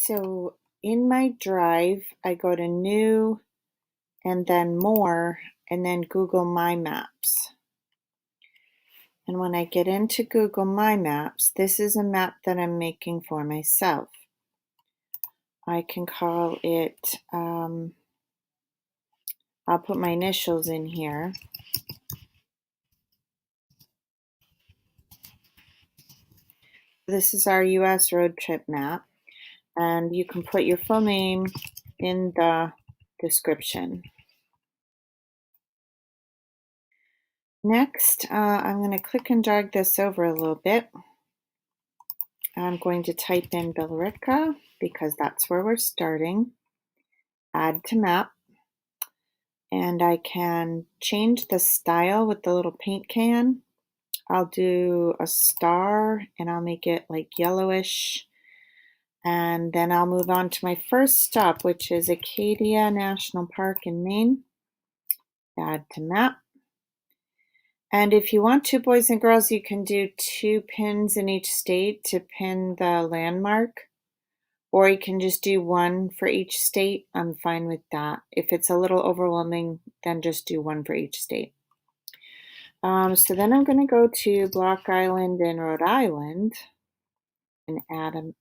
So in my drive, I go to New and then More and then Google My Maps. And when I get into Google My Maps, this is a map that I'm making for myself. I can call it, I'll put my initials in here. This is our US road trip map, and you can put your full name in the description. Next, I'm going to click and drag this over a little bit. I'm going to type in Billerica because that's where we're starting. Add to map. And I can change the style with the little paint can. I'll do a star and I'll make it like yellowish. And then I'll move on to my first stop, which is Acadia National Park in Maine. Add to map. And if you want to, boys and girls, you can do 2 pins in each state to pin the landmark. Or you can just do 1 for each state. I'm fine with that. If it's a little overwhelming, then just do 1 for each state. So then I'm going to go to Block Island in Rhode Island and add a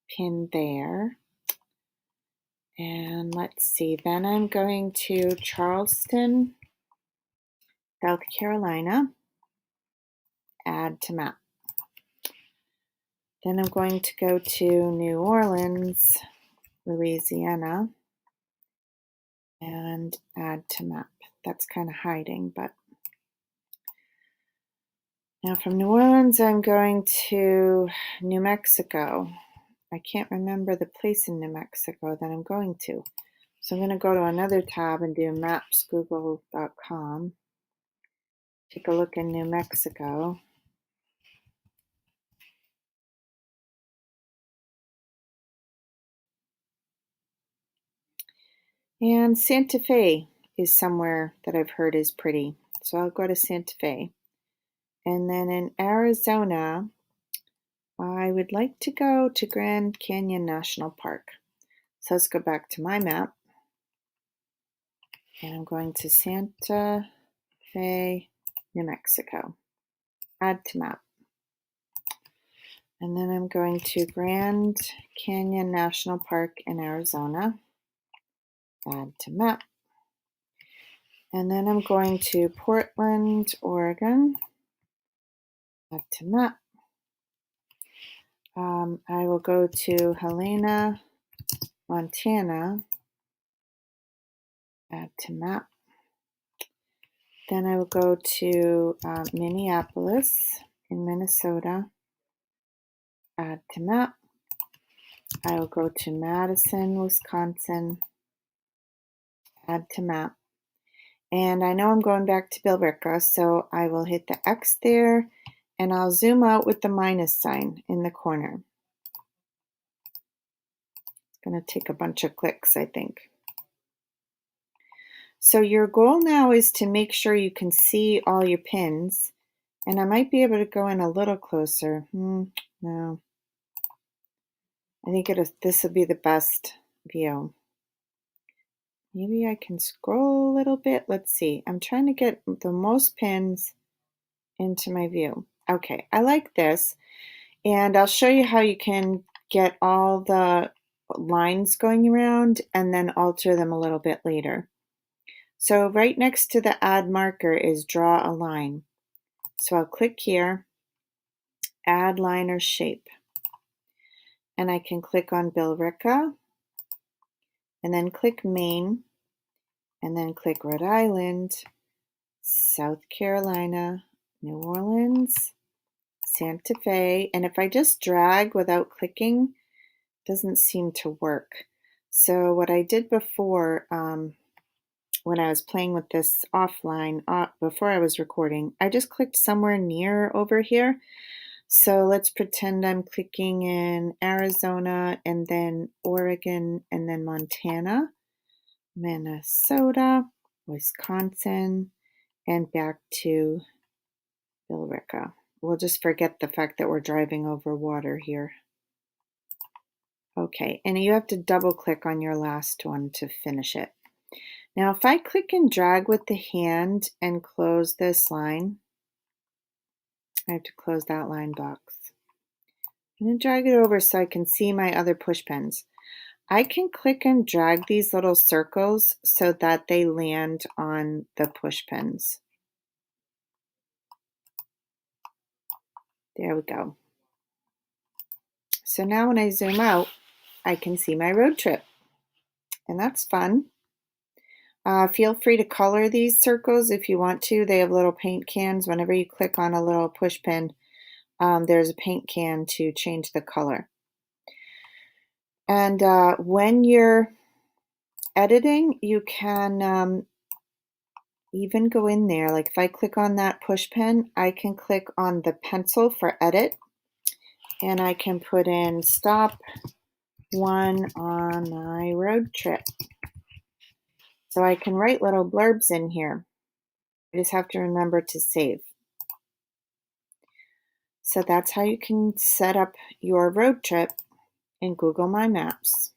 pin there. And let's see, then I'm going to Charleston, South Carolina, add to map. Then I'm going to go to New Orleans, Louisiana, and add to map. That's kind of hiding, but now from New Orleans, I'm going to New Mexico. I can't remember the place in New Mexico that I'm going to. So I'm going to go to another tab and do mapsgoogle.com. Take a look in New Mexico. And Santa Fe is somewhere that I've heard is pretty. So I'll go to Santa Fe. And then in Arizona, I would like to go to Grand Canyon National Park. So let's go back to my map. And I'm going to Santa Fe, New Mexico. Add to map. And then I'm going to Grand Canyon National Park in Arizona. Add to map. And then I'm going to Portland, Oregon. Add to map. I will go to Helena, Montana. Add to map. Then I will go to Minneapolis in Minnesota. Add to map. I will go to Madison, Wisconsin. Add to map. And I know I'm going back to Billerica, so I will hit the X there, and I'll zoom out with the minus sign in the corner. It's going to take a bunch of clicks, I think. So your goal now is to make sure you can see all your pins, and I might be able to go in a little closer. No. I think this will be the best view. Maybe I can scroll a little bit. Let's see. I'm trying to get the most pins into my view. Okay, I like this. And I'll show you how you can get all the lines going around and then alter them a little bit later. So right next to the add marker is draw a line. So I'll click here, add line or shape. And I can click on Billerica and then click Maine and then click Rhode Island, South Carolina, New Orleans, Santa Fe. And if I just drag without clicking, it doesn't seem to work. So what I did before, when I was playing with this offline, before I was recording, I just clicked somewhere near over here. So let's pretend I'm clicking in Arizona and then Oregon and then Montana, Minnesota, Wisconsin, and back to Billerica. We'll just forget the fact that we're driving over water here. Okay, and you have to double click on your last one to finish it. Now, if I click and drag with the hand and close this line, I have to close that line box. And then drag it over so I can see my other push pins. I can click and drag these little circles so that they land on the push pins. There we go. So now when I zoom out, I can see my road trip, and that's fun. Feel free to color these circles if you want to. They have little paint cans. Whenever you click on a little push pin, there's a paint can to change the color. And when you're editing, you can even go in there. Like if I click on that push pin, I can click on the pencil for edit, and I can put in stop one on my road trip. So I can write little blurbs in here. I just have to remember to save. So that's how you can set up your road trip in Google My Maps.